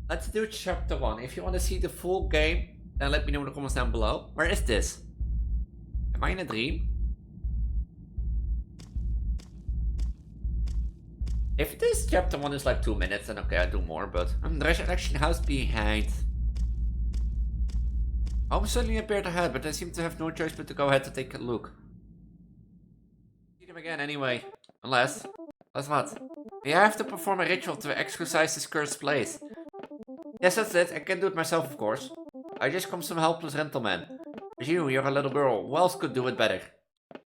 let's do chapter 1. If you want to see the full game, then let me know in the comments down below. Where is this? Am I in a dream? If this chapter 1 is like 2 minutes, then okay, I'll do more, but there's an action house behind. Home suddenly appeared ahead, but I seem to have no choice but to go ahead to take a look. See them again anyway. Unless what? We have to perform a ritual to exorcise this cursed place. Yes, that's it. I can do it myself, of course. I just come some helpless gentleman. But you're a little girl. Who else could do it better?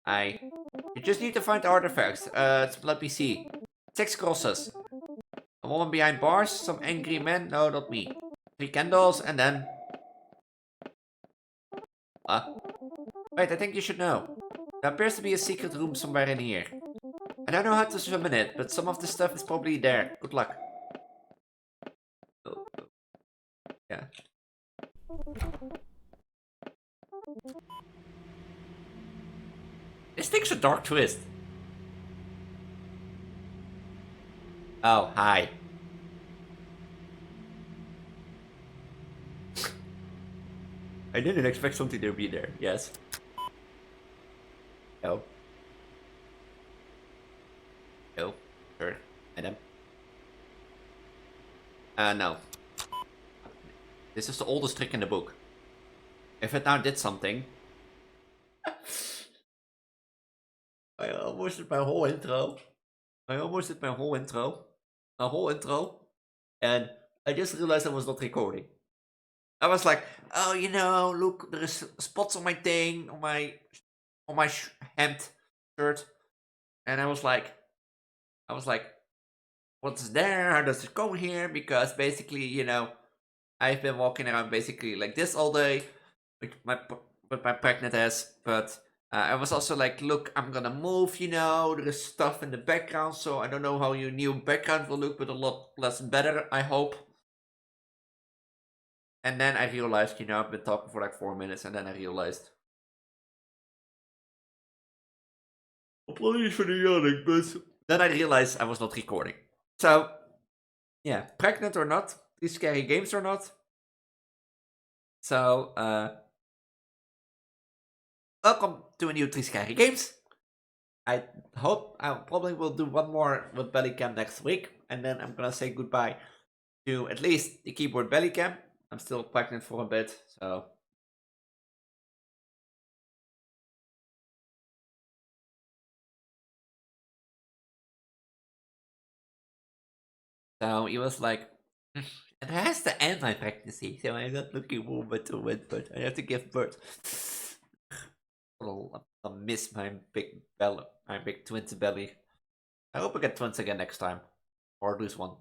You just need to find artifacts. Let me see. 6 crosses. A woman behind bars, some angry men. No, not me. 3 candles, and then... Wait, I think you should know. There appears to be a secret room somewhere in here. I don't know how to swim in it, but some of the stuff is probably there. Good luck. Yeah. This thing's a dark twist. Oh, hi. I didn't expect something to be there, yes. No. No. Sure. Adam. No. This is the oldest trick in the book. If it now did something... I almost did my whole intro. My whole intro. And I just realized I was not recording. I was like, oh, you know, look, there is spots on my thing, on my hemmed shirt. And I was like, what's there? How does it go here? Because basically, you know, I've been walking around basically like this all day with my pregnant ass. But I was also like, look, I'm gonna move, you know, there's stuff in the background. So I don't know how your new background will look, but a lot less better, I hope. And then I realized, you know, I've been talking for like 4 minutes, and then I realized. Apologies for the yawning, but then I realized I was not recording. So, yeah, pregnant or not, 3 scary games or not. So, welcome to a new 3 scary games. I hope I probably will do one more with Bellycam next week, and then I'm gonna say goodbye to at least the keyboard Bellycam. I'm still pregnant for a bit, so. So he was like, it has to end my pregnancy, so I'm not looking forward to it, but I have to give birth. I'll miss my big belly, my big twins belly. I hope I get twins again next time, or lose one,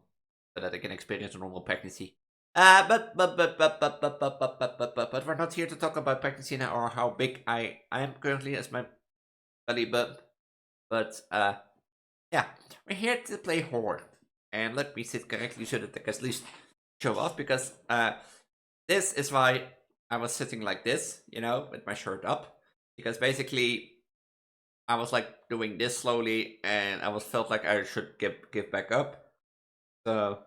so that I can experience a normal pregnancy. But we're not here to talk about pregnancy now or how big I am currently as my belly bump. But yeah, we're here to play horror, and let me sit correctly so that I can at least show off, because this is why I was sitting like this, you know, with my shirt up, because basically I was like doing this slowly, and I felt like I should give back up. So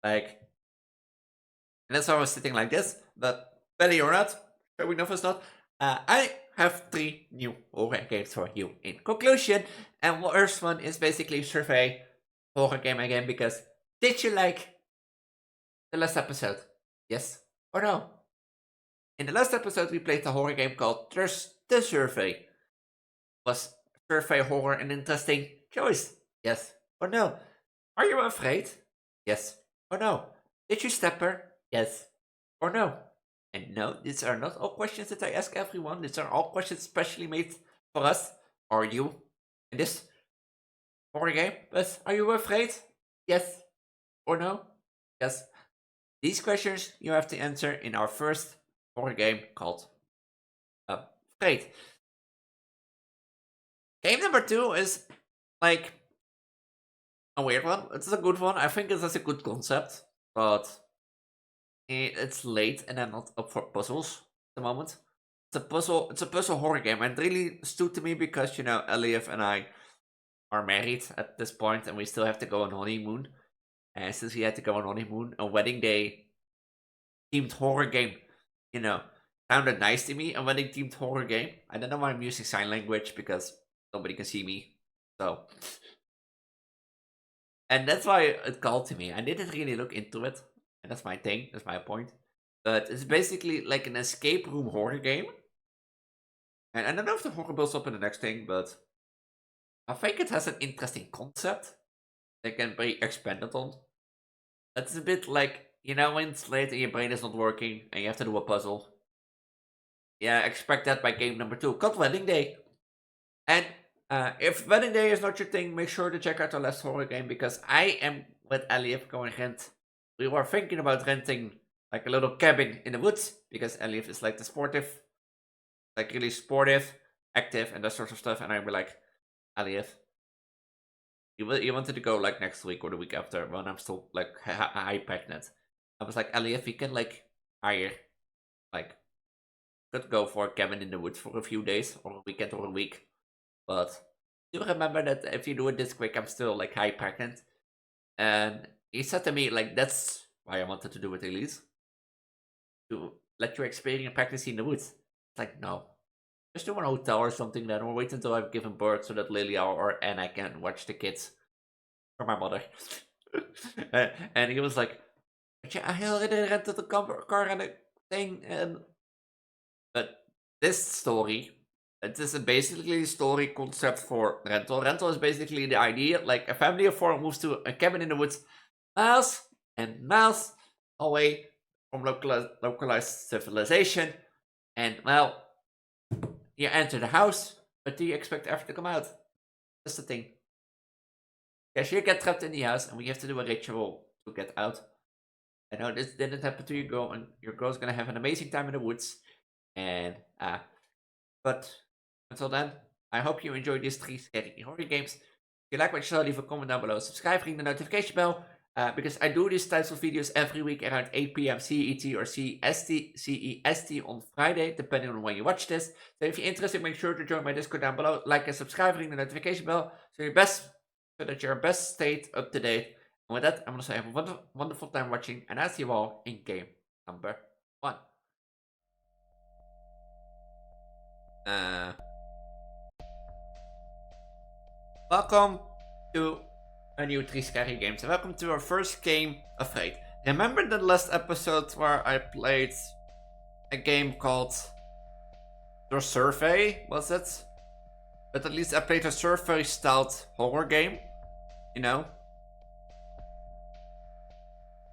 like, and that's why I was sitting like this. But belly or not, showing off is not. I have 3 new horror games for you in conclusion, and the first one is basically survey horror game again, because did you like the last episode? Yes or no? In the last episode, we played a horror game called The Survey. Was survey horror an interesting choice? Yes or no? Are you afraid? Yes or no? Did you step her? Yes or no? And no, these are not all questions that I ask everyone. These are all questions specially made for us or you in this horror game. But are you afraid? Yes or no? Yes. These questions you have to answer in our first horror game called Afraid. Game number 2 is like a weird one. It's a good one. I think it has a good concept, but it's late and I'm not up for puzzles at the moment. It's a puzzle horror game, and it really stood to me because Elif and I are married at this point, and we still have to go on honeymoon. And since we had to go on honeymoon, a wedding day themed horror game, you know, sounded nice to me. A wedding themed horror game. I don't know why I'm using sign language because nobody can see me. So, and that's why it called to me. I didn't really look into it, and that's my thing. That's my point. But it's basically like an escape room horror game. And I don't know if the horror builds up in the next thing, but I think it has an interesting concept that can be expanded on. It's a bit like, when it's late and your brain is not working and you have to do a puzzle. Yeah, expect that by game number 2, called Wedding Day. And if Wedding Day is not your thing, make sure to check out the last horror game, because I am with Elif going rent. We were thinking about renting like a little cabin in the woods, because Elif is like the sportive, like really sportive, active, and that sort of stuff. And I'd be like, Elif, you wanted to go like next week or the week after when I'm still like high pregnant. I was like, Elif, we can like hire, like, could go for a cabin in the woods for a few days or a weekend or a week. But do remember that if you do it this quick, I'm still like high pregnant. And he said to me, like, that's why I wanted to do it, Elise. To let you experience pregnancy in the woods. It's like, no. Just do a hotel or something then, or wait until I've given birth so that Lilia or Anna can watch the kids. Or my mother. And he was like, but yeah, I already rented a car and a thing. But this story, it is basically a story concept for rental. Rental is basically the idea, like a family of 4 moves to a cabin in the woods, miles and miles away from localized civilization. And, well, you enter the house, but do you expect ever to come out? That's the thing. Yes, you get trapped in the house, and we have to do a ritual to get out. I know this didn't happen to your girl, and your girl's gonna have an amazing time in the woods. And but until then, I hope you enjoyed these 3 scary horror games. If you like what you saw, leave a comment down below. Subscribe, ring the notification bell. Because I do these types of videos every week around 8 p.m. CET or CEST on Friday, depending on when you watch this. So if you're interested, make sure to join my Discord down below. Like and subscribe, ring the notification bell, so that you're best stayed up to date. And with that, I'm gonna say have a wonderful time watching, and I'll see you all in game number 1. Welcome to a new 3 scary games, and welcome to our first game, Afraid. Remember the last episode where I played a game called The Survey, was it? But at least I played a survey styled horror game,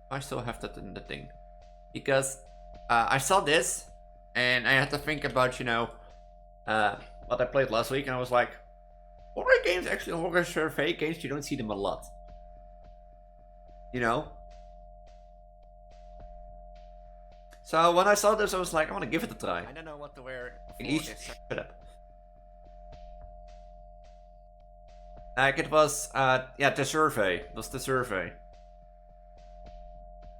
I still have that in the thing. Because I saw this, and I had to think about, what I played last week, and I was like, horror games, actually horror survey games, you don't see them a lot. So when I saw this, I was like, I want to give it a try. I don't know what to wear. Elise, shut up. Like it was, the survey. It was the survey.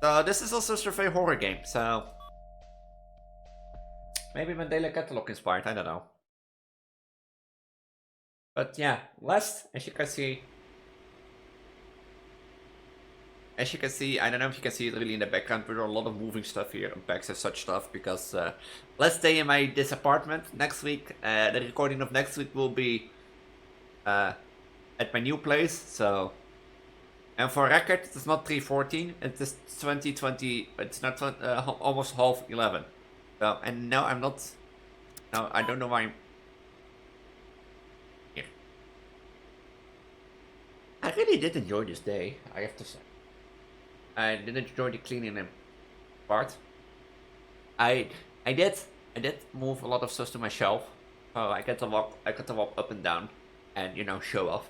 So this is also a survey horror game, so maybe Mandela Catalog inspired, I don't know. But yeah, last, as you can see, I don't know if you can see it really in the background, but there are a lot of moving stuff here, and bags and such stuff, because let's stay in this apartment next week. The recording of next week will be at my new place, so. And for record, it's not 3:14, it is 2020, it's not almost 11:30. So, and no, I'm not, no, I don't know why I'm here. I really did enjoy this day, I have to say. I did enjoy the cleaning part. I did move a lot of stuff to my shelf, so I got to walk up and down, and show off,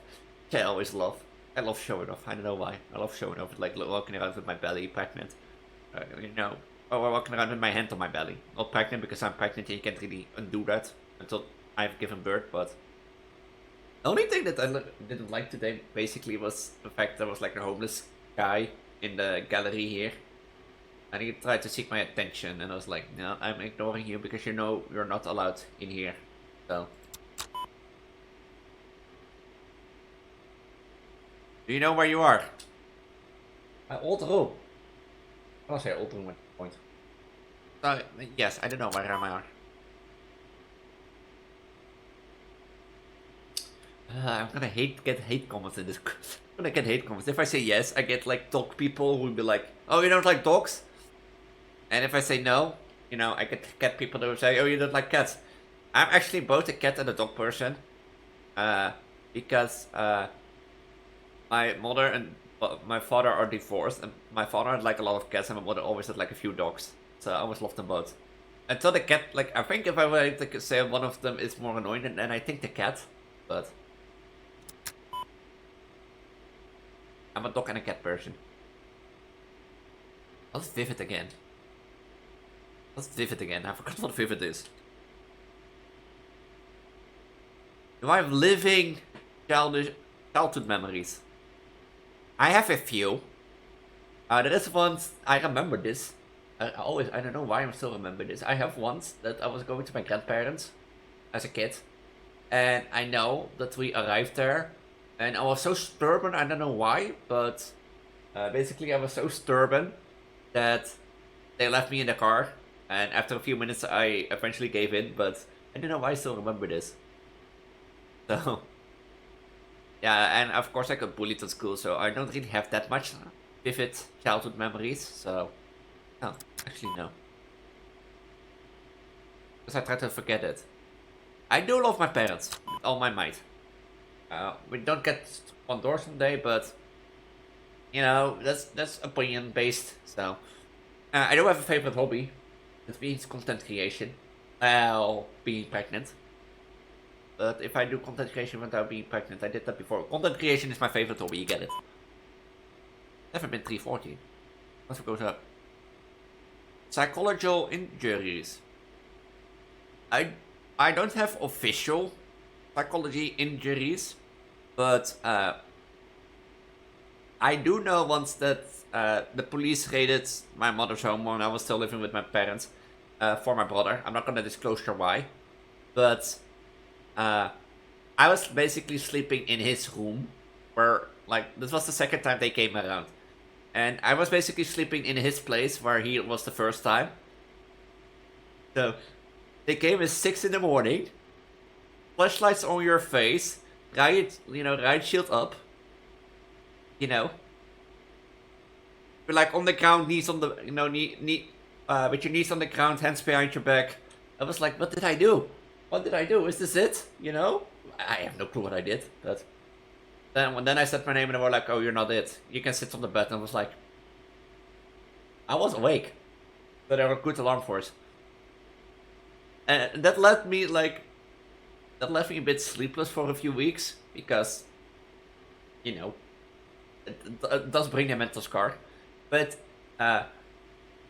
which I always love. I love showing off. I don't know why. I love showing off, like walking around with my belly pregnant. Or walking around with my hand on my belly. Not pregnant because I'm pregnant and you can't really undo that until I've given birth, but. The only thing that I didn't like today basically was the fact there was like a homeless guy in the gallery here. And he tried to seek my attention, and I was like, no, I'm ignoring you because you know you're not allowed in here. So. Do you know where you are? My old room. I'll say old room at this point. Yes, I don't know where I are. I'm gonna get hate comments in this. I'm gonna get hate comments. If I say yes, I get like dog people who will be like, oh, you don't like dogs? And if I say no, you know, I get cat people that will say, oh, you don't like cats. I'm actually both a cat and a dog person. Because my mother and my father are divorced, and my father had like a lot of cats, and my mother always had like a few dogs. So I always loved them both. Until the cat, like, I think if I were to say one of them is more annoying, then I think the cat. But I'm a dog and a cat person. What's vivid again? What's vivid again? I forgot what vivid is. Do I have living childhood memories? I have a few. There is once, I remember this. I don't know why I still remember this. I have once that I was going to my grandparents as a kid. And I know that we arrived there. And I was so stubborn, I don't know why, but basically I was so stubborn that they left me in the car. And after a few minutes I eventually gave in, but I don't know why I still remember this. So, yeah, and of course I got bullied at school, so I don't really have that much vivid childhood memories, so, no, actually no. Because I try to forget it. I do love my parents, with all my might. We don't get on door someday, but, you know, that's opinion based, so. I do have a favorite hobby, it means content creation. Well, being pregnant. But if I do content creation without being pregnant, I did that before. Content creation is my favorite hobby, you get it. Never been 340. What goes up? Psychological injuries. I don't have official psychology injuries, but I do know once that the police raided my mother's home when I was still living with my parents for my brother. I'm not gonna disclose sure why, but I was basically sleeping in his room, where, like, this was the second time they came around. And I was basically sleeping in his place, where he was the first time. So, they came at 6 in the morning, flashlights on your face, riot shield up, you know. You're like on the ground, knees on the, with your knees on the ground, hands behind your back. I was like, what did I do? What did I do? Is this it? You know? I have no clue what I did, but then I said my name and they were like, oh, you're not it. You can sit on the bed, and I was like, I was awake. But they were good alarm force. And that left me a bit sleepless for a few weeks, because, you know, it does bring a mental scar. But,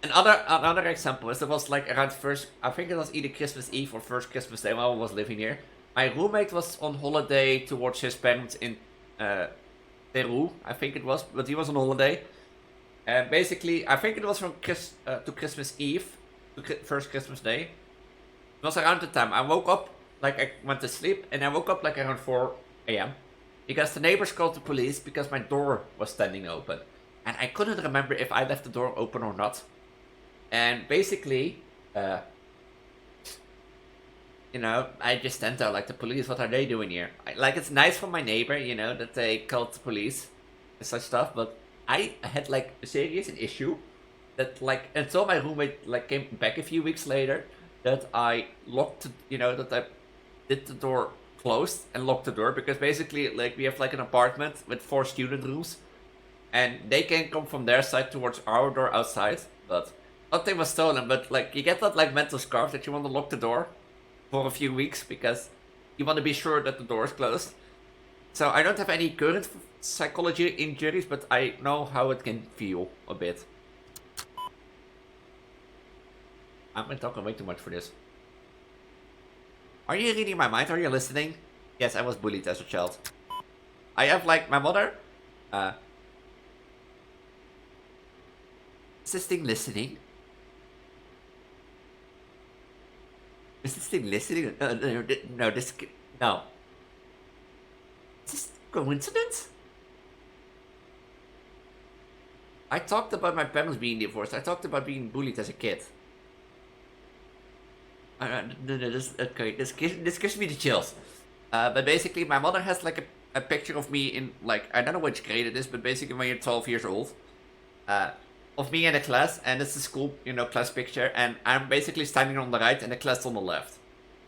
another example is, it was like around I think it was either Christmas Eve or first Christmas Day while I was living here. My roommate was on holiday towards his parents in Peru, I think it was, but he was on holiday. And basically, I think it was from to Christmas Eve to first Christmas Day. It was around the time I woke up, like I went to sleep, and I woke up like around 4 a.m. because the neighbors called the police because my door was standing open. And I couldn't remember if I left the door open or not. And basically, you know, I just stand there like, the police, what are they doing here? Like, it's nice for my neighbor, you know, that they called the police and such stuff, but I had like a serious issue that, like, until my roommate like came back a few weeks later, that I locked, that I did the door closed and locked the door, because basically, like, we have like an apartment with 4 student rooms, and they can come from their side towards our door outside, but nothing was stolen. But like, you get that like mental scarf that you want to lock the door for a few weeks because you want to be sure that the door is closed. So I don't have any current psychology injuries, but I know how it can feel a bit. I've been talking way too much for this. Are you reading my mind? Are you listening? Yes, I was bullied as a child. I have like my mother. Is this thing listening? Is this thing listening? No, this... No. Is this coincidence? I talked about my parents being divorced. I talked about being bullied as a kid. This gives me the chills. But basically, my mother has like a picture of me in, like, I don't know which grade it is, but basically when you're 12 years old. Of me in a class, and it's a school, class picture, and I'm basically standing on the right and the class on the left.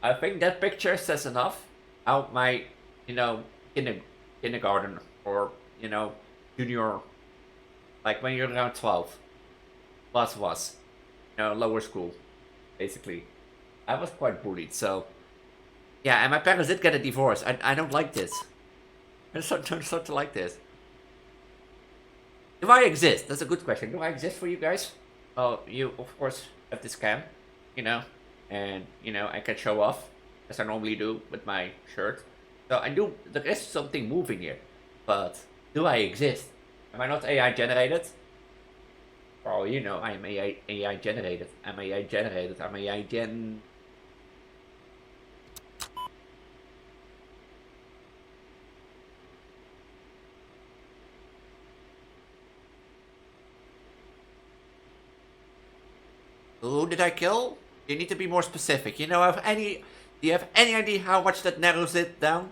I think that picture says enough how my, kindergarten or, junior, like when you're around 12, was, lower school, basically. I was quite bullied, so... Yeah, and my parents did get a divorce. I don't like this. I don't start to like this. Do I exist? That's a good question. Do I exist for you guys? Oh, you, of course, have this cam, and, I can show off, as I normally do with my shirt. So I do, there is something moving here, but do I exist? Am I not AI generated? Oh, I am AI generated. I'm AI generated. I'm AI gen... Who did I kill? You need to be more specific. Do you have any idea how much that narrows it down?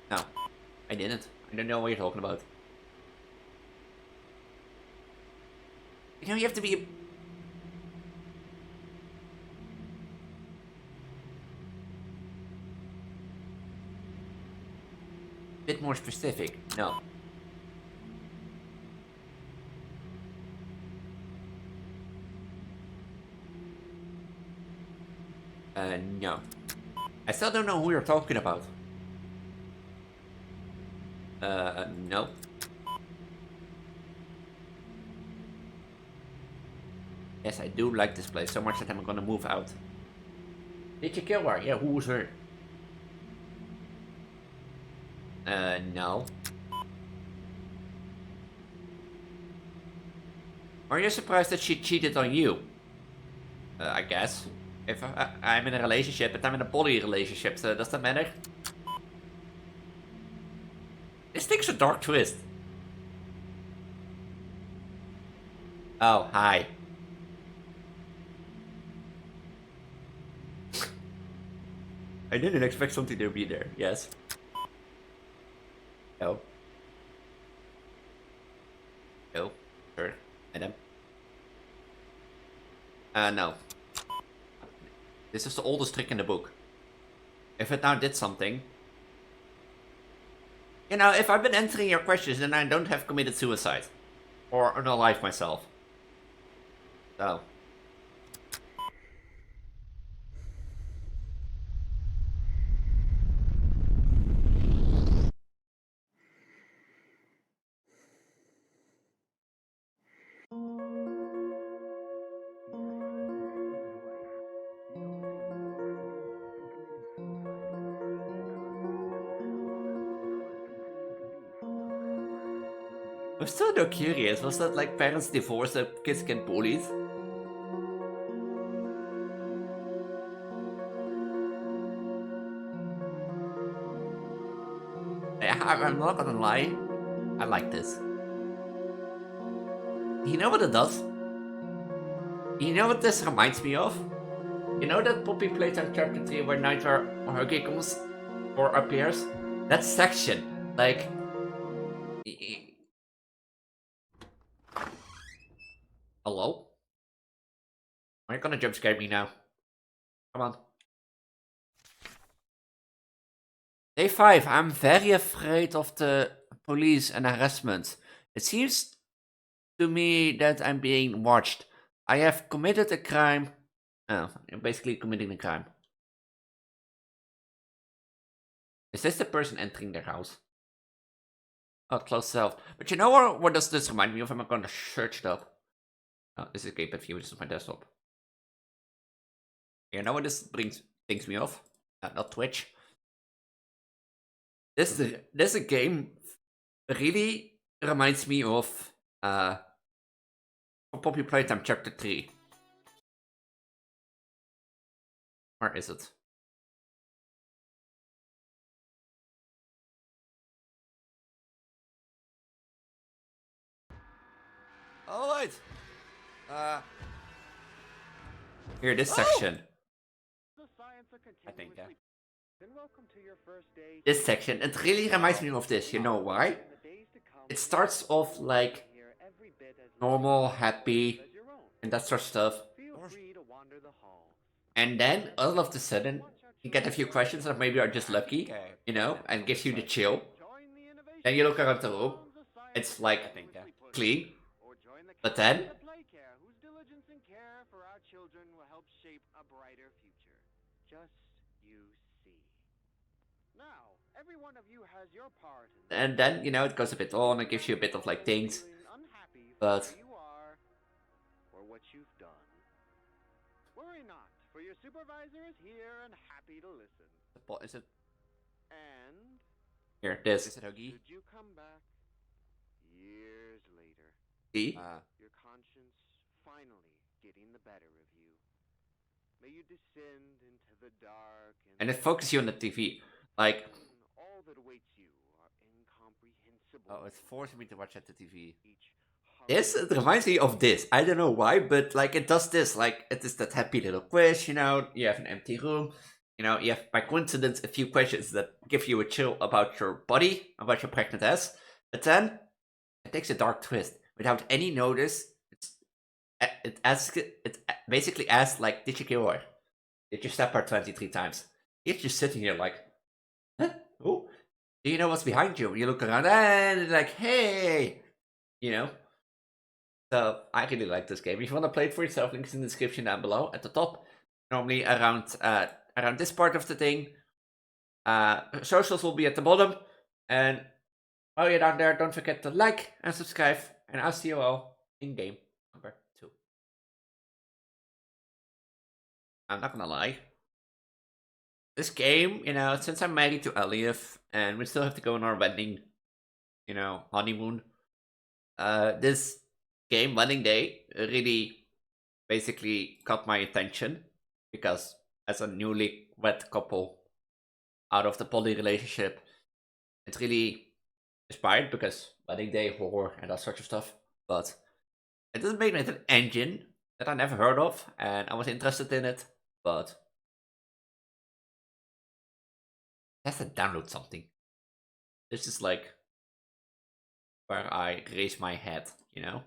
No, I didn't. I don't know what you're talking about. You have to be a... bit more specific. No. No. I still don't know who you're talking about. No. Yes, I do like this place so much that I'm gonna move out. Did you kill her? Yeah, who was her? No. Are you surprised that she cheated on you? I guess. If I'm in a relationship, but I'm in a poly relationship, so does that matter? This thing's a dark twist. Oh, hi. I didn't expect something to be there, yes. Oh. Oh, sure. Adam. No. This is the oldest trick in the book. If it now did something... if I've been answering your questions, then I don't have committed suicide. Or unalive myself. So... I'm still no curious. Was that like parents divorce that kids get bullied? I'm not gonna lie. I like this. You know what it does? You know what this reminds me of? You know that Poppy Playtime chapter 3 where Nightmare Huggy comes or appears? That section, like... Hello? Are you gonna jump scare me now? Come on. Day 5. I'm very afraid of the police and harassment. It seems to me that I'm being watched. I have committed a crime. Oh, I'm basically committing a crime. Is this the person entering their house? Oh, close self. But you know what does this remind me of? I'm gonna search it up. Oh, this is Gamepad View. This is my desktop. You know what this brings me off? Not Twitch. This game really reminds me of Poppy Playtime Chapter 3. Where is it? Alright. Here, this section. I think, yeah. This section, it really reminds me of this, you know why? It starts off like normal, happy, and that sort of stuff. And then, all of a sudden, you get a few questions that maybe are just lucky, you know, and gives you the chill. Then you look around the room, it's like clean, but then and then, you know, it goes a bit on, it gives you a bit of like things, but worry not, for your supervisor is here and happy to listen. is it And here? This should you come back years later, see, your conscience finally getting the better of you, may you descend into the dark and it focuses you on the TV, like all that awaits you are incomprehensible. oh, it's forcing me to watch at the TV. This, it reminds me of this. I don't know why, but like it does this. Like it is that happy little quiz, you know. You have an empty room, you know. You have by coincidence a few questions that give you a chill about your body, about your pregnant ass. But then it takes a dark twist without any notice. It basically asks like, did you kill her? Did you stab her 23 times? You're just sitting here like, huh? Oh, do you know what's behind you? You look around and like, hey, you know. So I really like this game. If you want to play it for yourself, links in the description down below at the top. Normally around this part of the thing. Socials will be at the bottom. And while you're down there, don't forget to like and subscribe. And I'll see you all in game number 2. I'm not gonna lie. This game, you know, since I'm married to Elise and we still have to go on our wedding, you know, honeymoon. This game, wedding day, really basically caught my attention because as a newly wed couple out of the poly relationship, it really inspired because wedding day, horror, and that sort of stuff. But it is made with an engine that I never heard of, and I was interested in it, but I have to download something. This is like where I raise my head, you know?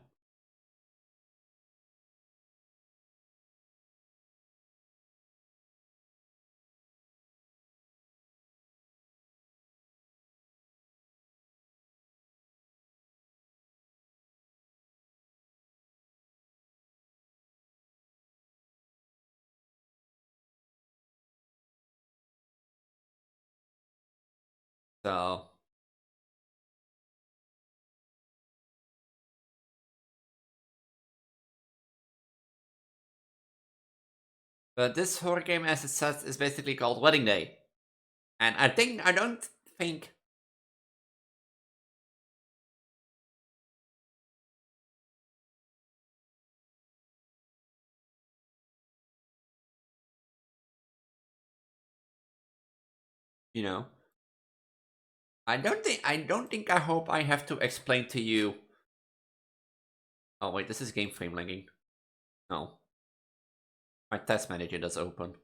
So but this horror game, as it says, is basically called Wedding Day. And I don't think you know, I don't think I hope I have to explain to you. Oh wait, this is game frame lagging. No. My test manager does open.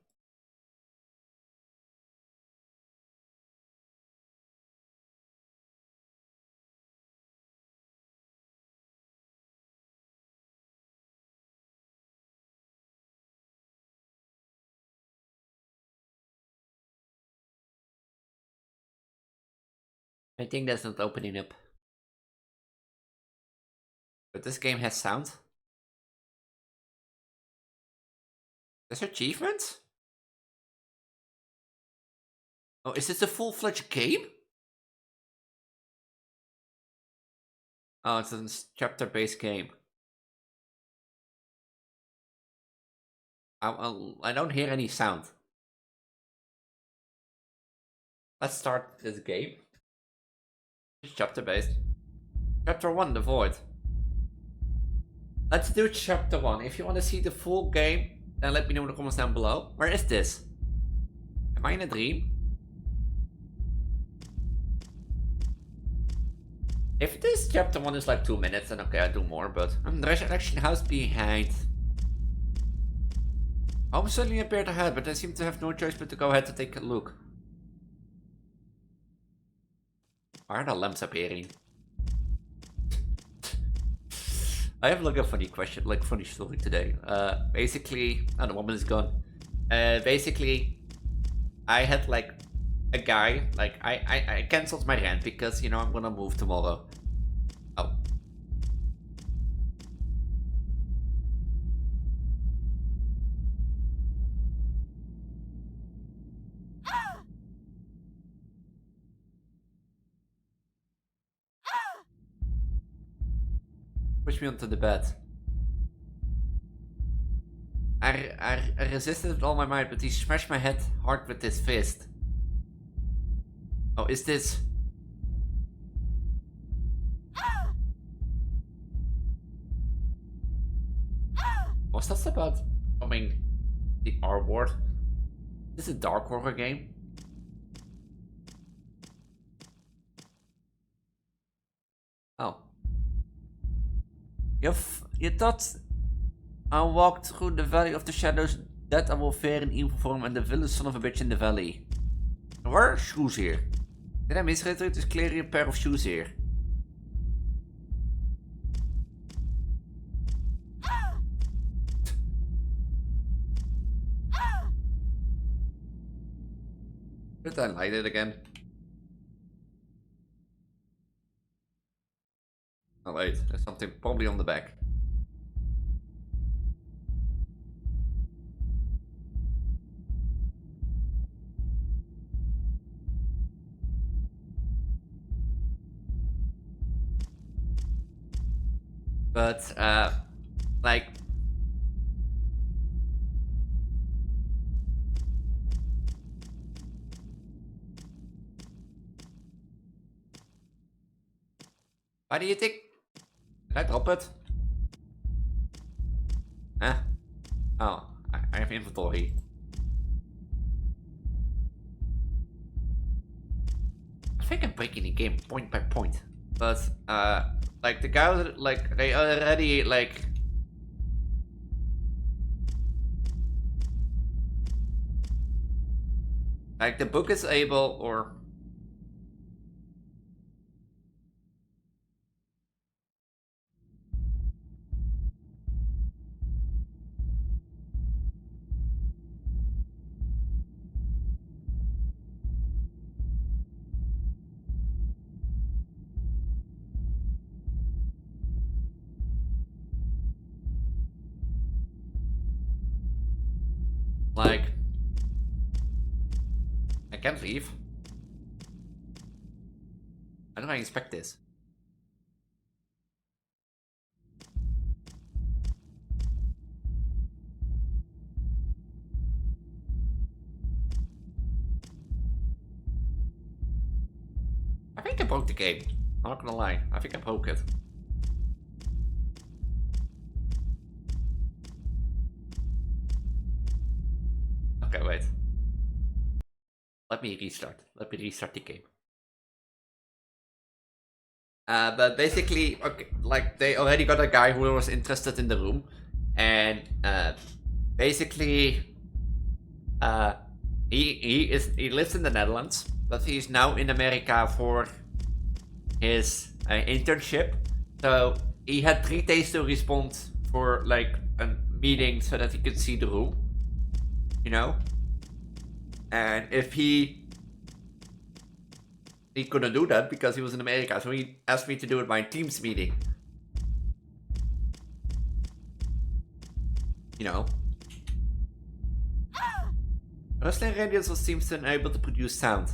I think that's not opening up. But this game has sound. There's achievements? Oh, is this a full-fledged game? Oh, it's a chapter-based game. I don't hear any sound. Let's start this game. It's chapter-based. Chapter 1, The Void. Let's do chapter 1. If you want to see the full game, then let me know in the comments down below. Where is this? Am I in a dream? If this chapter 1 is like 2 minutes, then okay, I'll do more, but there's an action house behind. Home suddenly appeared ahead, but I seem to have no choice but to go ahead to take a look. Why are the lamps appearing? I have like a funny question, like funny story today. Basically, the woman is gone. Basically, I had like a guy, like I cancelled my rent because, you know, I'm gonna move tomorrow. Oh. Push me onto the bed. I resisted with all my might, but he smashed my head hard with his fist. Oh, is this... Was that about becoming the R word? Is this a dark horror game? Oh. You thought I walked through the valley of the shadows, that I will fear in evil form and the villain son of a bitch in the valley. There were shoes here. Did I misread it? There's clearly a pair of shoes here. Did I light it again? Oh wait, there's something probably on the back. But, like... Why do you think... Did I drop it? Huh? Oh, I have inventory. I think I'm breaking the game point by point. But, like, the guys, like, they already, like... Like, the book is able, or... Like... I can't leave. How do I inspect this? I think I broke the game. I'm not gonna lie. I think I broke it. Okay, wait. Let me restart. Let me restart the game. But basically, okay, like, they already got a guy who was interested in the room. And, basically, he lives in the Netherlands, but he's now in America for his internship. So he had 3 days to respond for like a meeting so that he could see the room, you know. And if he couldn't do that because he was in America, so he asked me to do it by Teams meeting, you know. Rustling radius seems unable to produce sound.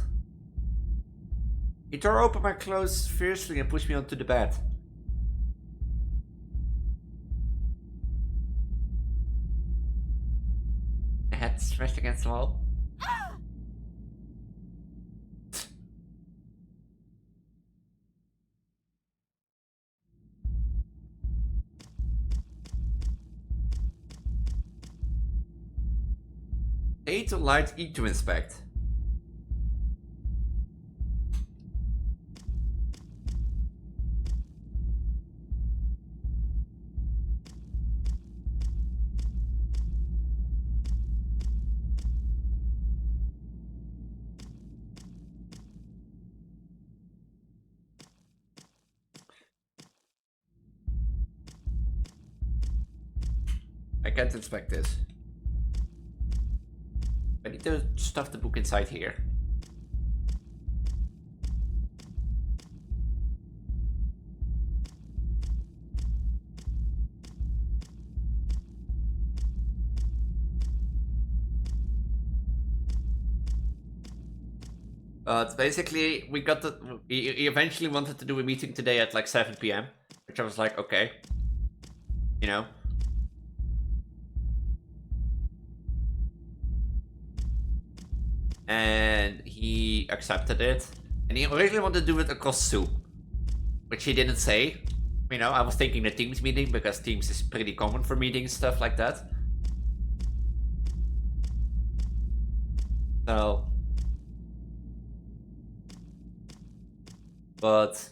He tore open my clothes fiercely and pushed me onto the bed. My head smashed against the wall. A to light, E to inspect. I can't inspect this. I need to stuff the book inside here. But basically, we eventually wanted to do a meeting today at like 7 PM, which I was like, okay, you know. And he accepted it. And he originally wanted to do it across Zoom, which he didn't say. You know, I was thinking a Teams meeting because Teams is pretty common for meetings, stuff like that. So, but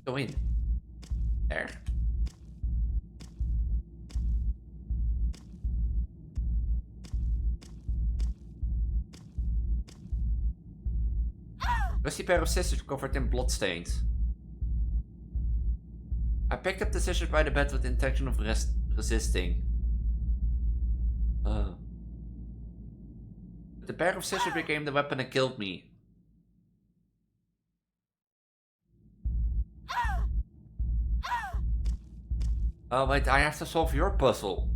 go in there. Rusty pair of scissors covered in bloodstains. I picked up the scissors by the bed with the intention of resisting. The pair of scissors became the weapon and killed me. Oh wait, I have to solve your puzzle.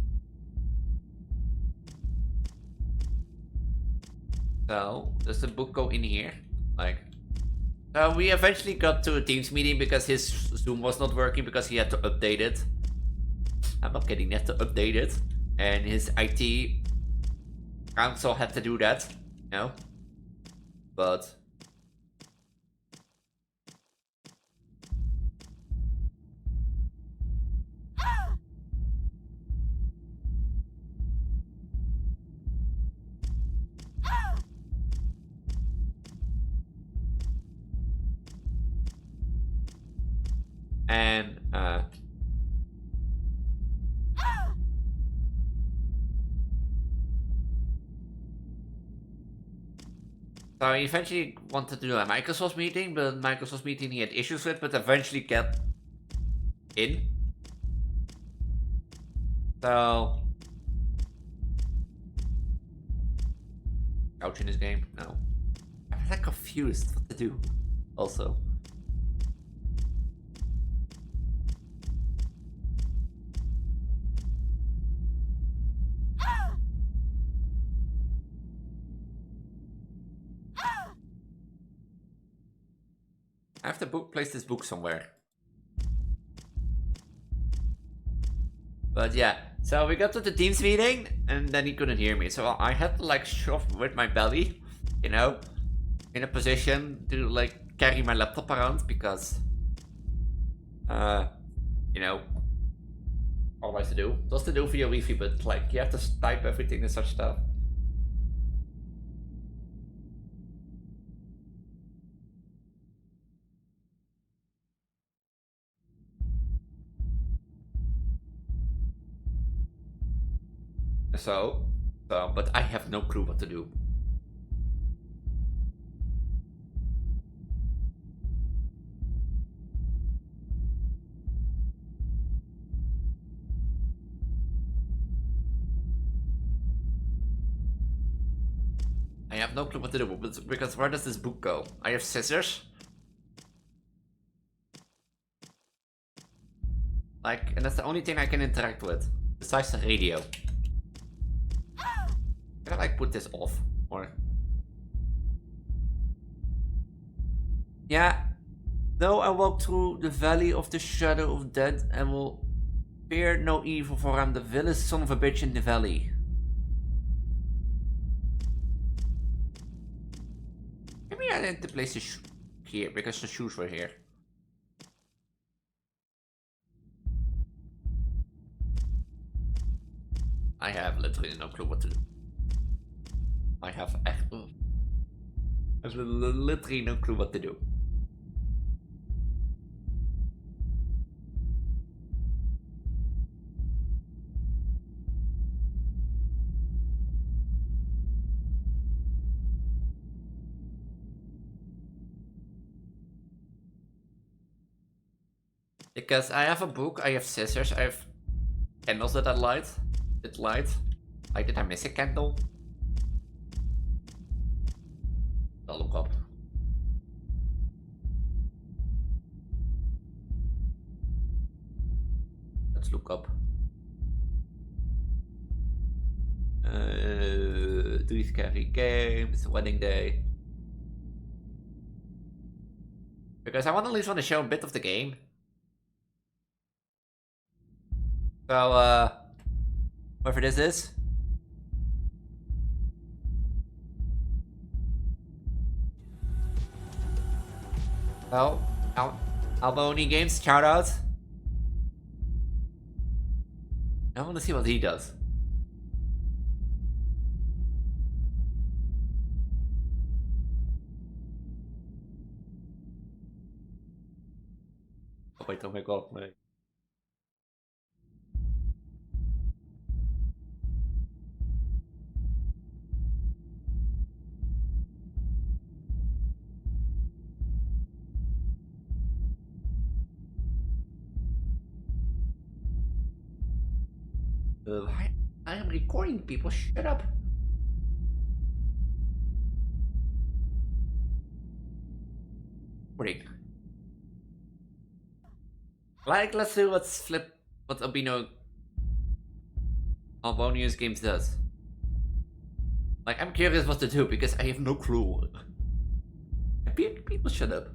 So, does the book go in here? Like... So we eventually got to a Teams meeting because his Zoom was not working because he had to update it. I'm not kidding, he had to update it. And his IT council had to do that, you know? But... And, so he eventually wanted to do a Microsoft meeting, but Microsoft meeting he had issues with, but eventually got in. So... Couch in this game? No. I'm like confused what to do, also. I have to place this book somewhere. But yeah, so we got to the Teams meeting, and then he couldn't hear me. So I had to like shove with my belly, you know, in a position to like carry my laptop around because, you know, otherwise to do. Just to do via Wi-Fi, but like you have to type everything and such stuff. So, but I have no clue what to do. I have no clue what to do, because where does this book go? I have scissors. Like, and that's the only thing I can interact with, besides the radio. Can I like put this off, or? Yeah. Though I walk through the valley of the shadow of death and will fear no evil, for I'm the vilest son of a bitch in the valley. Maybe I need to place the shoe here, because the shoes were here. I have literally no clue what to do. I have literally no clue what to do. Because I have a book, I have scissors, I have candles that I light. Like, did I miss a candle? I'll look up. Let's look up. Three scary games, wedding day. Because I want at least want to show a bit of the game. So, whatever this is. Oh, Alboni Games, shout out. I want to see what he does. Oh wait, oh my god, mate. I am recording people, shut up. Wait. Like, let's see what Albonius Games does. Like, I'm curious what to do because I have no clue. People shut up.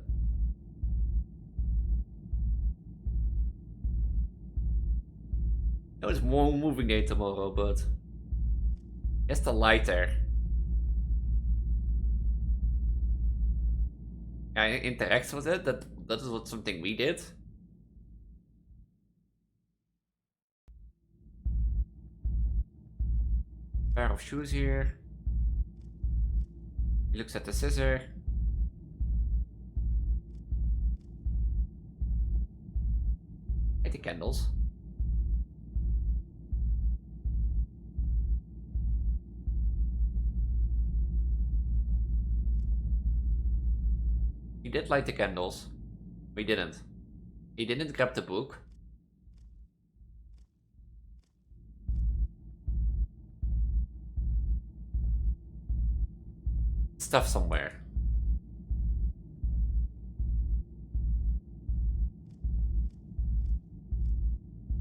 There was more moving day tomorrow, but just a lighter. I interact with it. That is what something we did. Pair of shoes here. He looks at the scissor. Light the candles. He did light the candles. He didn't. He didn't grab the book. Stuff somewhere.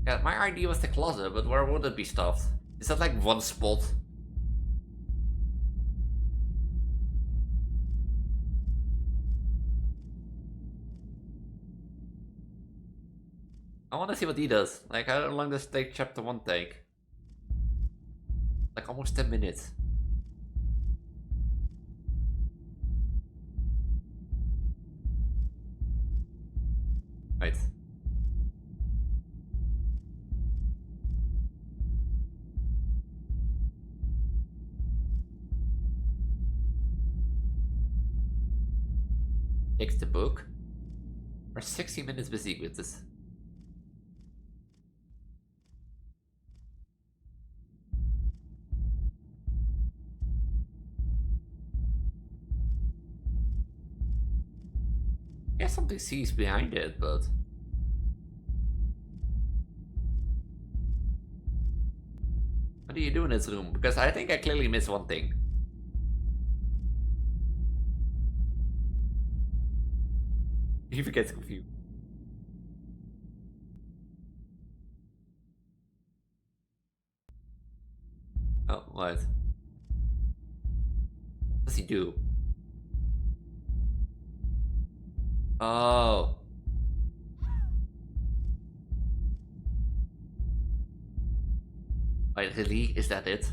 Yeah, my idea was the closet, but where would it be stuffed? Is that like one spot? I want to see what he does. Like, how long does chapter 1 take? Like, almost 10 minutes. Right. Takes the book. We're 60 minutes busy with this. Yeah, something sees behind it, but what do you do in this room? Because I think I clearly missed one thing. He even gets confused. Oh, what? What does he do? Oh. Wait, really? Is that it?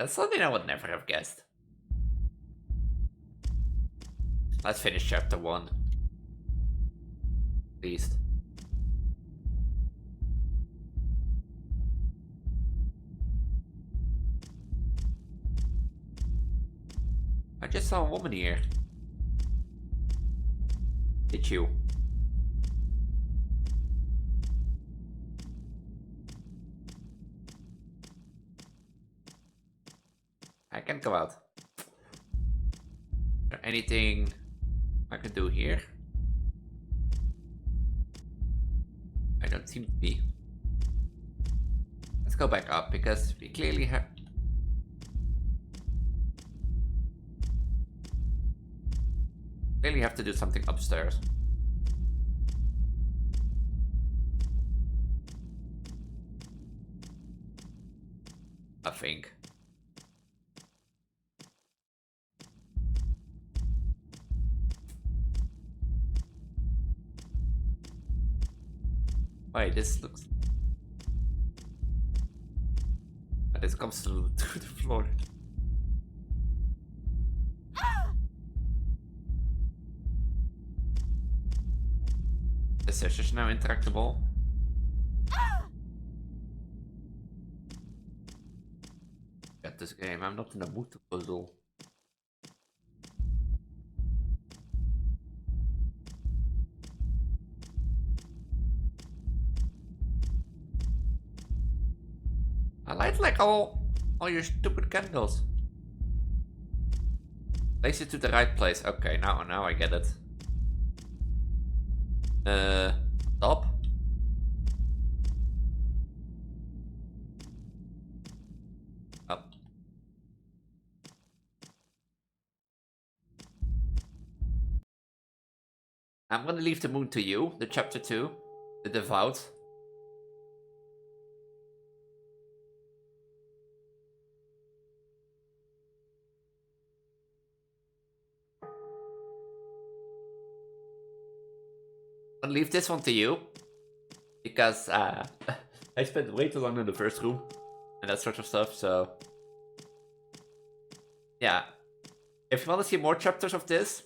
That's something I would never have guessed. Let's finish chapter 1. At least. I just saw a woman here. Did you? I can't go out. Is there anything I can do here? I don't seem to be. Let's go back up because we clearly have. Clearly have to do something upstairs. I think. Wait, this looks. This comes to the floor. The stairs is now interactable. Get this game. I'm not in the mood to puzzle. I like all your stupid candles. Place it to the right place. Okay, now I get it. Top. Up. I'm gonna leave the moon to you, the chapter 2, the devout. I'll leave this one to you because I spent way too long in the first room and that sort of stuff, so yeah. If you want to see more chapters of this,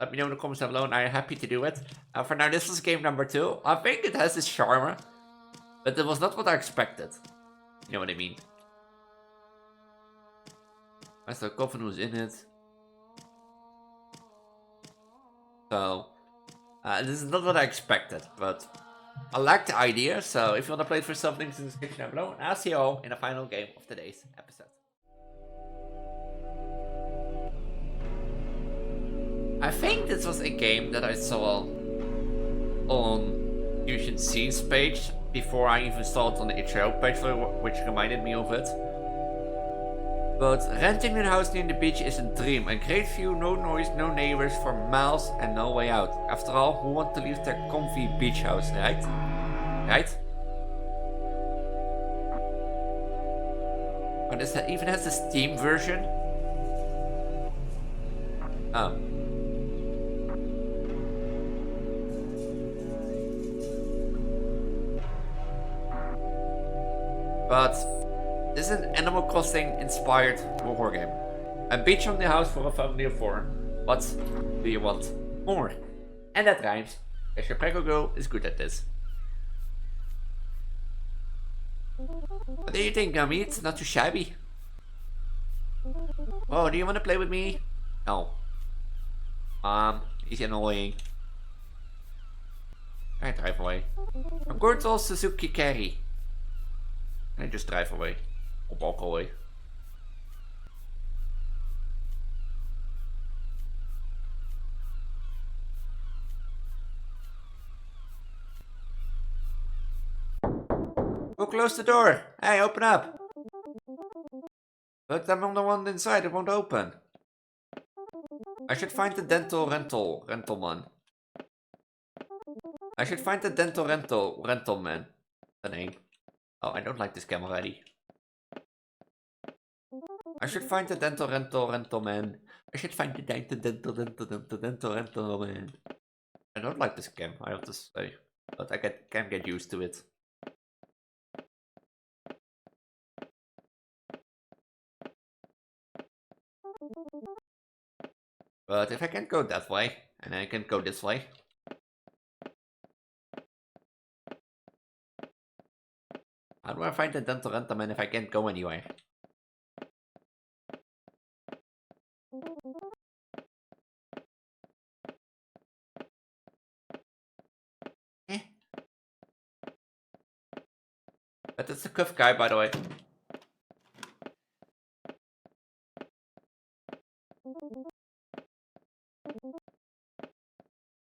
let me know in the comments down below and I'm happy to do it. For now, this was game number 2. I think it has its charm, but it was not what I expected. You know what I mean? Master Coffin was in it. So, this is not what I expected, but I like the idea. So, if you want to play it for yourself, links in the description down below. And I'll see you all in the final game of today's episode. I think this was a game that I saw on Fusion Scenes page before I even saw it on the itch.io page, which reminded me of it. But renting a house near the beach is a dream. A great view, no noise, no neighbors for miles and no way out. After all, who wants to leave their comfy beach house, right? Right? Oh, this even has the Steam version? Oh. But this is an Animal Crossing inspired horror game. A beach on the house for a family of 4. What do you want more? And that rhymes. As your Prego girl is good at this. What do you think, Gummy? It's not too shabby. Oh, do you want to play with me? No. He's annoying. I drive away. I'm going to Suzuki Carry. I just drive away. Or walk away. Go close the door. Hey, open up. But I'm on the one inside, it won't open. I should find the dental rental man. I should find the dental rental man. The name. Oh, I don't like this game already. I should find the dental rental man. I should find the dental rental man. I don't like this game, I have to say. But I can get used to it. But if I can't go that way, and I can go this way. How do I find the dental gentleman if I can't go anywhere? Eh. But it's the cuff guy, by the way.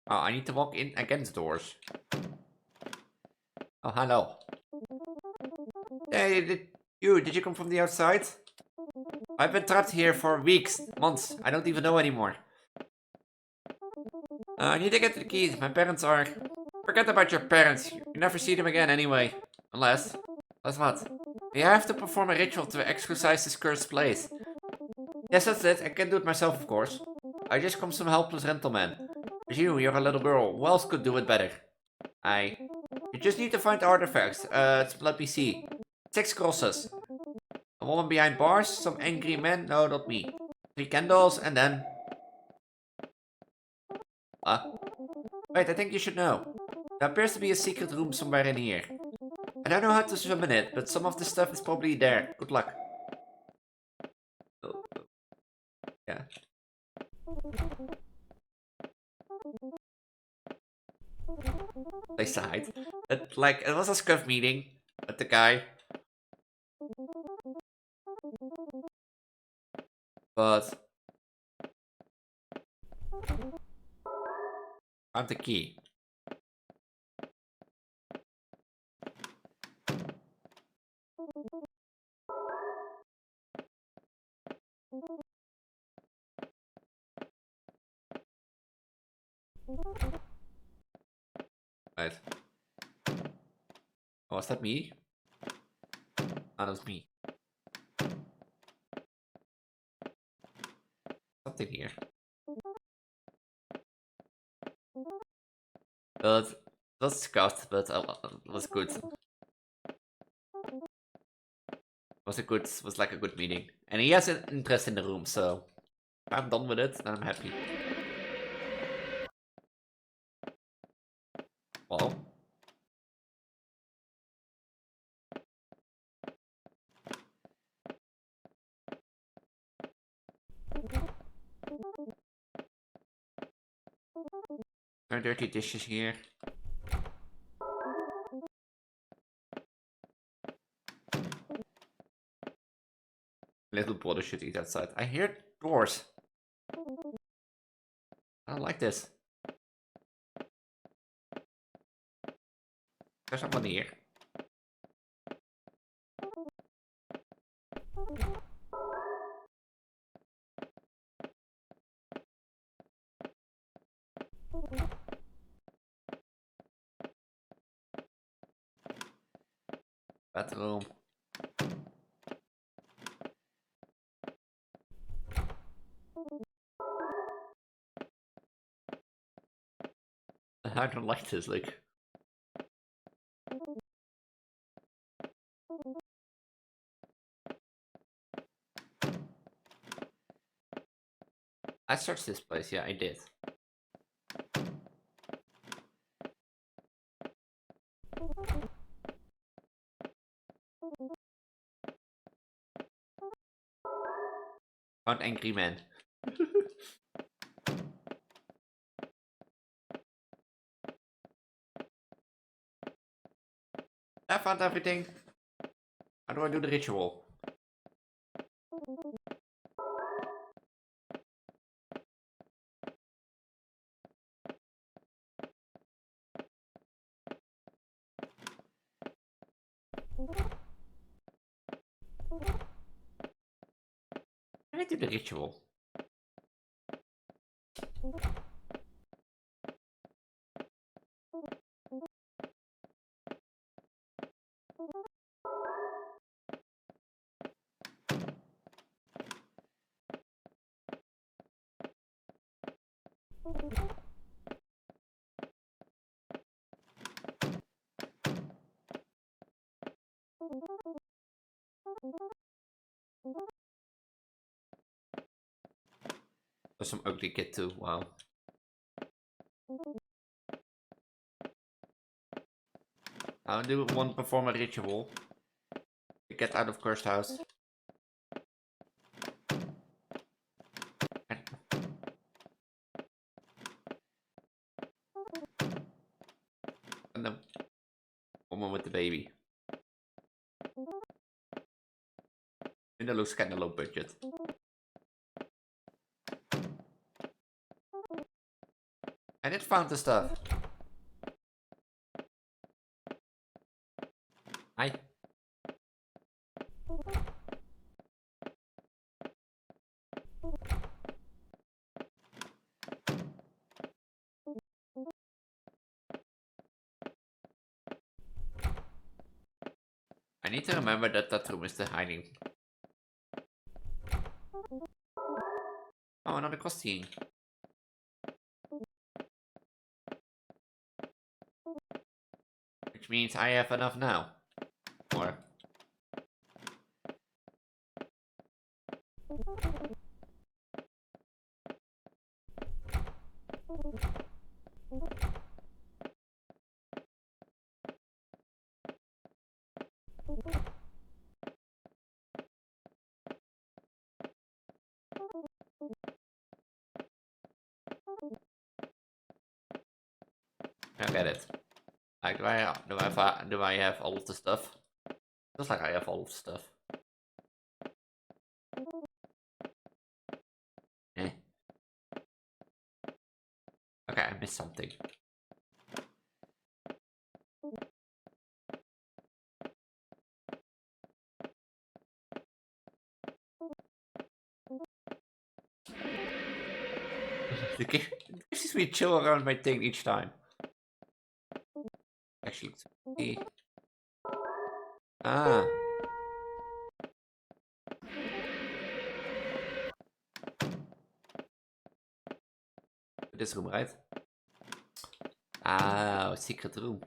Oh, I need to walk in against doors. Oh, hello. Hey, did you come from the outside? I've been trapped here for weeks, months. I don't even know anymore. I need to get to the keys. My parents are... Forget about your parents. You never see them again anyway. Unless what? You have to perform a ritual to exorcise this cursed place. Yes, that's it. I can do it myself, of course. I just come some helpless gentleman. But you're a little girl. Who else could do it better? You just need to find artifacts. Let me see. 6 crosses. A woman behind bars, some angry men. No, not me. 3 candles, and then... Wait, I think you should know. There appears to be a secret room somewhere in here. I don't know how to swim in it, but some of the stuff is probably there. Good luck. Oh, yeah. They sighed. It was a scuff meeting with the guy. But found the key. Right. Oh, was that me? Oh, that was me. Something here. But was scuffed, but it was good. Was like a good meeting. And he has an interest in the room, so if I'm done with it, then I'm happy. Well. No dirty dishes here. Little brother should eat outside. I hear doors. I don't like this. There's someone here. Bathroom. I don't like this, like. I searched this place, yeah, I did. Found angry man. I found everything. How do I do the ritual? How do I do the ritual? There's some ugly kid too, wow. I do want to perform a ritual. Get out of cursed house. And the woman with the baby. And that looks kinda low budget. I did found the stuff. Hi. I need to remember that that room is the hiding. Oh, another costume. Which means I have enough now. Or... I get it. Like, do I have all of the stuff? Looks like I have all of the stuff. Eh. Okay, I missed something. It gives me chill around my thing each time. Actually, see. Ah. This room, right? Ah, secret room.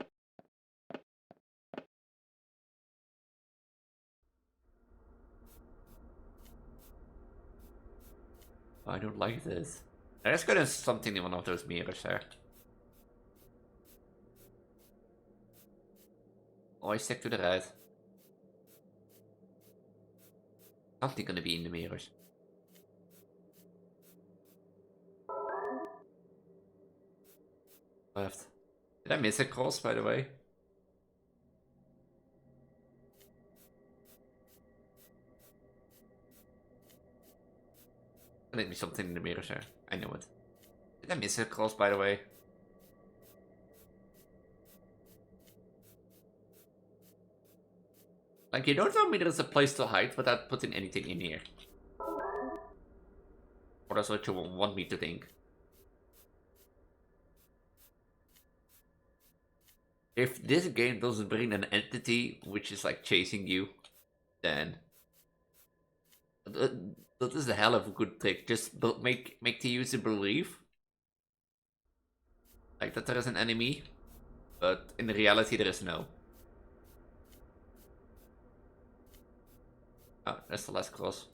I don't like this. There's gonna something in one of those mirrors there. Always stick to the right. Something gonna be in the mirrors. Left. Did I miss a cross, by the way? I think there's something in the mirrors there. I know it. Did I miss a cross, by the way? Like, you don't tell me there's a place to hide without putting anything in here. Or that's what you want me to think. If this game doesn't bring an entity which is like chasing you, then that is a hell of a good trick. Just make the user believe like that there is an enemy, but in reality there is no. Oh, that's the last cross.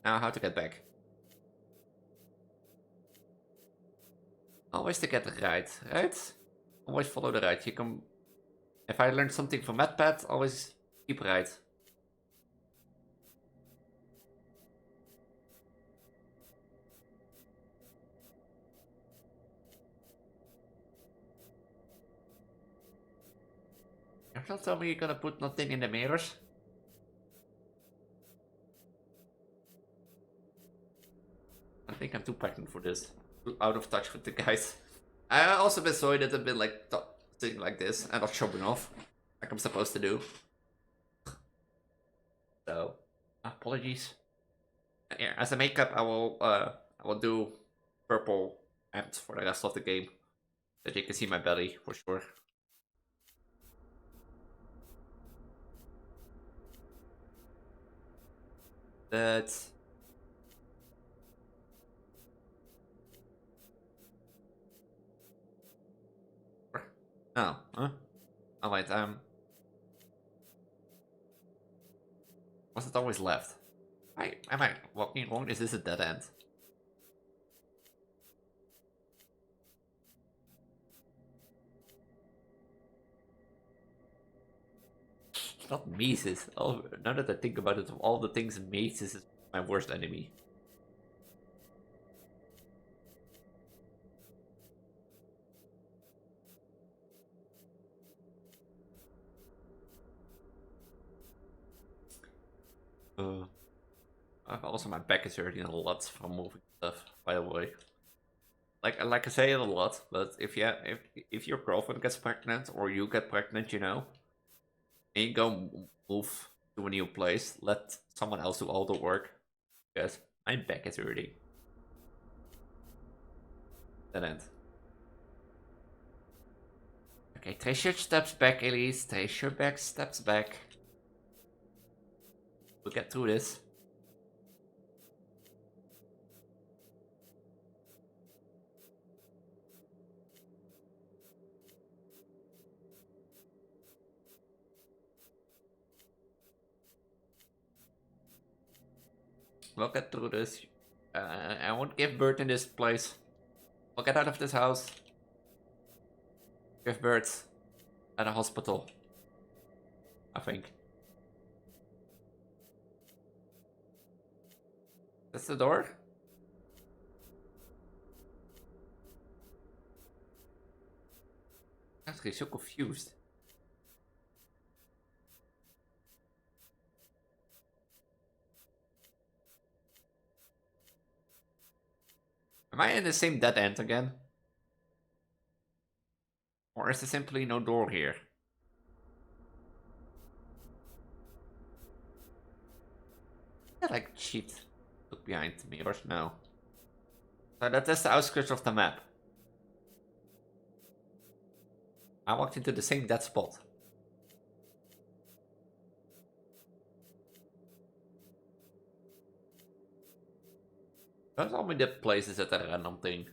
Now how to get back? Always to get the right? Always follow the right. You can. If I learned something from MatPat, always keep right. You're not telling me you're gonna put nothing in the mirrors? I think I'm too pregnant for this. Too out of touch with the guys. I also been sorry that I've been like sitting like this and not showing off like I'm supposed to do. So apologies. Yeah, as a makeup, I will do purple ants for the rest of the game, that you can see my belly for sure. But oh, huh? Oh wait, Was it always left? Am I walking wrong? Is this a dead end? It's not Mises. Oh, now that I think about it, of all the things, Mises is my worst enemy. Also, my back is hurting a lot from moving stuff. By the way, like I say it a lot, but if your girlfriend gets pregnant or you get pregnant, you know, and you go move to a new place, let someone else do all the work, because my back is hurting. That end. Okay, trace your steps back, Elise. Trace your back steps back. We'll get through this. We'll get through this. I won't give birth in this place. We'll get out of this house. Give birth at a hospital. I think. That's the door? I'm actually so confused. Am I in the same dead end again? Or is there simply no door here? Yeah, like cheat. Look behind me or no? So that is the outskirts of the map. I walked into the same dead spot. Don't tell me the places at a random thing.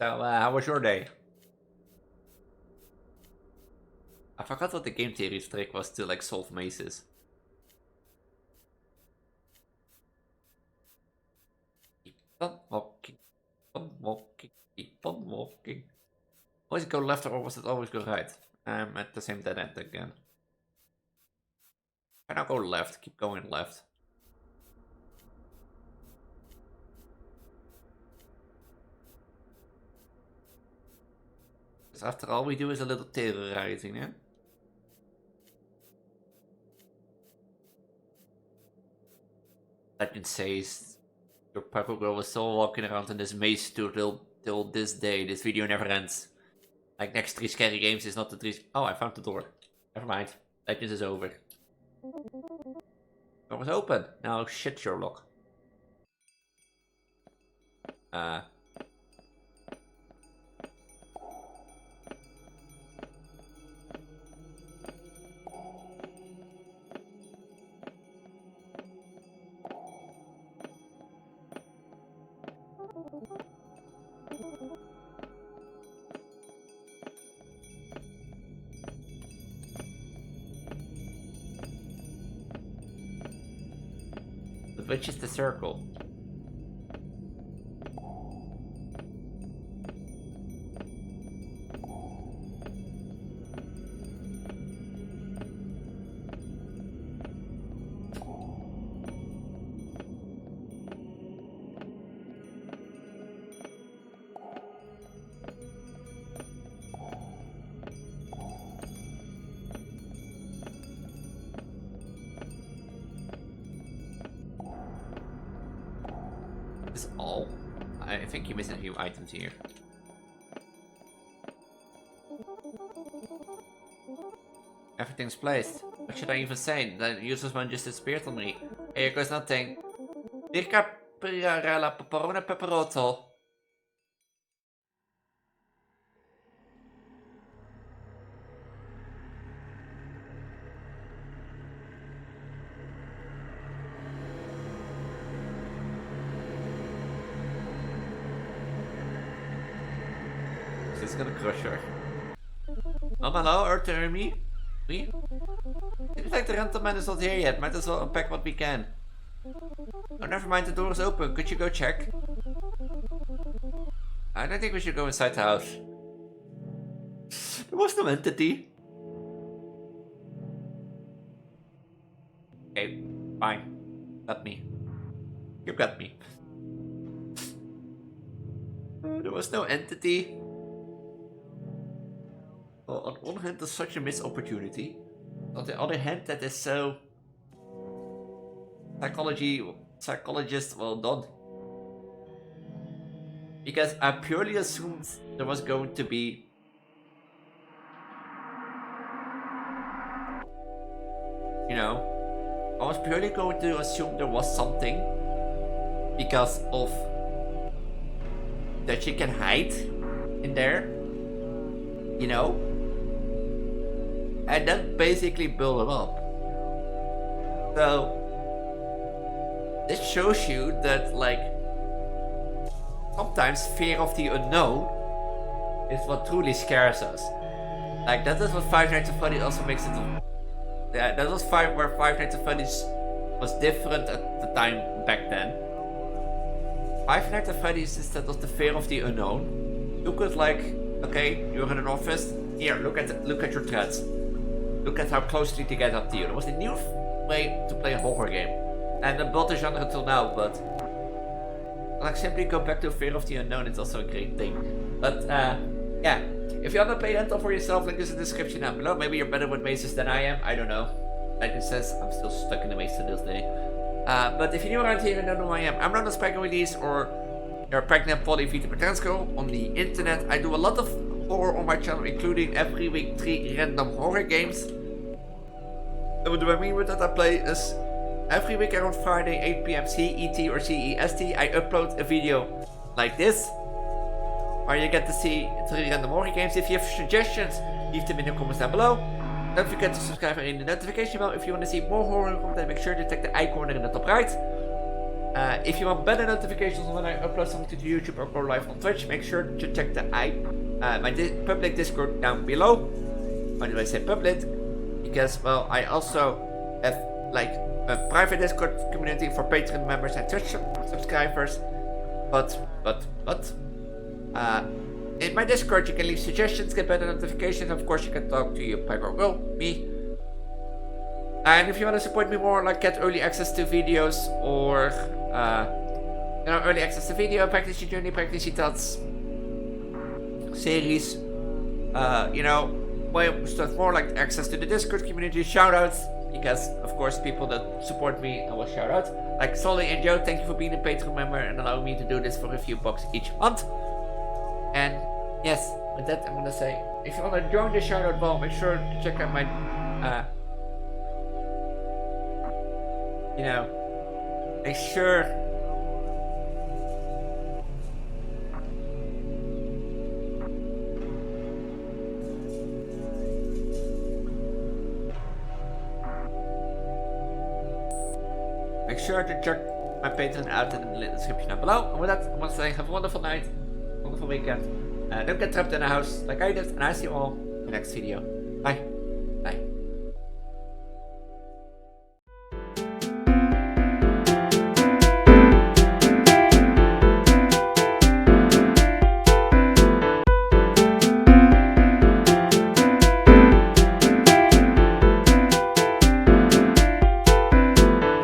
So, how was your day? I forgot what the game theory trick was to like solve mazes. Keep on walking, keep on walking, keep on walking. Always go left or was it always go right? I'm at the same dead end again. I now go left, keep going left. Because after all we do is a little terrorizing, yeah? Legend says your purple girl was still walking around in this maze till this day. This video never ends. Like next 3 scary games is not the 3. Oh, I found the door. Never mind. Legends is over. Door was open. Now shit, Sherlock. Which is the circle? Is all? I think you missed a few items here. Everything's placed. What should I even say? The useless one just disappeared on me. Here goes nothing. Dirca Pirarella Peperone Peperotto. He's gonna crush her. Hello, Arthur, me? Me? Seems like the rental man is not here yet. Might as well unpack what we can. Oh, never mind, the door is open. Could you go check? I don't think we should go inside the house. There was no entity. Okay, fine. Got me. You got me. There was no entity. Well, on one hand, that's such a missed opportunity. On the other hand, that is so psychologist well done. Because I purely assumed there was going to be I was purely going to assume there was something because of that she can hide in there, and then basically build it up. So this shows you that, like, sometimes fear of the unknown is what truly scares us. Like, that is what Five Nights at Freddy's also makes it. Yeah, that was where Five Nights at Freddy's was different at the time back then. Five Nights at Freddy's, instead of the fear of the unknown, you could, like, okay, you're in an office. Here, look at your threats. Look at how closely they get up to you. It was a new way to play a horror game, and I built the genre until now. But like, simply go back to fear of the unknown. It's also a great thing. But yeah, if you haven't played Rental for yourself, link is in the description down below. Maybe you're better with mazes than I am. I don't know. Like it says, I'm still stuck in the maze to this day. But if you're new around here and don't know who I am, I'm known as Pregnant Elise, or you're a pregnant poly Vtuber trans girl on the internet. I do a lot of horror on my channel, including every week 3 random horror games. And what do I mean with that? I play is every week around Friday 8 PM CET or CEST, I upload a video like this, where you get to see 3 random horror games. If you have suggestions, leave them in the comments down below. Don't forget to subscribe and ring the notification bell. If you want to see more horror content, make sure to check the icon in the top right. If you want better notifications when I upload something to YouTube or go live on Twitch, make sure to check the my public Discord down below. Why do I say public? Because, well, I also have, like, a private Discord community for Patreon members and Twitch subscribers. But in my Discord, you can leave suggestions, get better notifications. Of course, you can talk to your Pyro girl, me. And if you want to support me more, like get early access to videos, or early access to video, pregnancy journey, pregnancy thoughts, series, stuff more like access to the Discord community, shoutouts, because of course people that support me I will shout out. Like Solly and Joe, thank you for being a Patreon member and allowing me to do this for a few bucks each month. And yes, with that I'm gonna say, if you wanna join the shoutout ball, make sure to check out my make sure to check my Patreon out in the description down below. And with that, I want to say have a wonderful night, wonderful weekend. Don't get trapped in a house like I did, and I see you all in the next video.